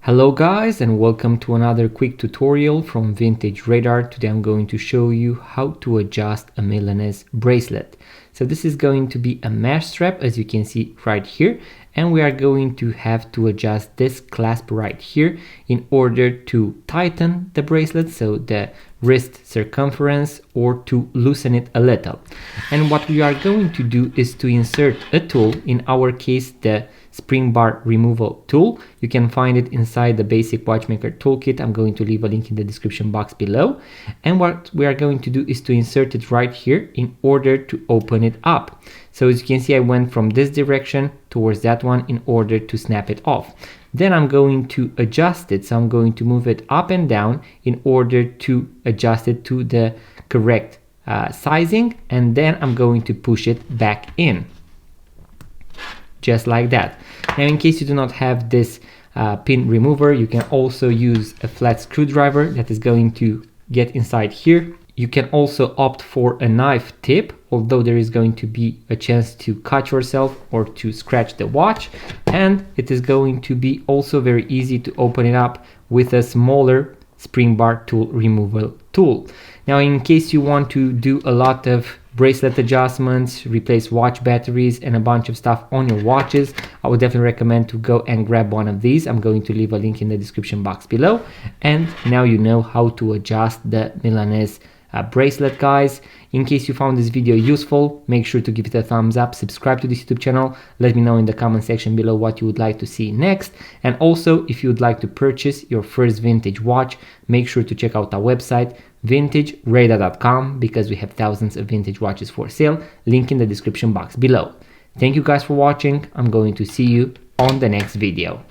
Hello guys, and welcome to another quick tutorial from Vintage Radar. Today I'm going to show you how to adjust a Milanese bracelet. So this is going to be a mesh strap, as you can see right here, and we are going to have to adjust this clasp right here in order to tighten the bracelet, so the wrist circumference, or to loosen it a little. And what we are going to do is to insert a tool, in our case the spring bar removal tool. You can find it inside the basic watchmaker toolkit. I'm going to leave a link in the description box below. And what we are going to do is to insert it right here in order to open it up. So as you can see, I went from this direction towards that one in order to snap it off. Then I'm going to adjust it. So I'm going to move it up and down in order to adjust it to the correct sizing. And then I'm going to push it back in. Just like that. Now, in case you do not have this pin remover, you can also use a flat screwdriver that is going to get inside here. You can also opt for a knife tip, although there is going to be a chance to cut yourself or to scratch the watch. And it is going to be also very easy to open it up with a smaller spring bar tool removal tool. Now, in case you want to do a lot of bracelet adjustments, replace watch batteries and a bunch of stuff on your watches, I would definitely recommend to go and grab one of these. I'm going to leave a link in the description box below. And now you know how to adjust the Milanese bracelet, guys. In case you found this video useful, make sure to give it a thumbs up, subscribe to this YouTube channel, let me know in the comment section below what you would like to see next. And also, if you would like to purchase your first vintage watch, make sure to check out our website vintageradar.com, because we have thousands of vintage watches for sale. Link in the description box below. Thank you guys for watching. I'm going to see you on the next video.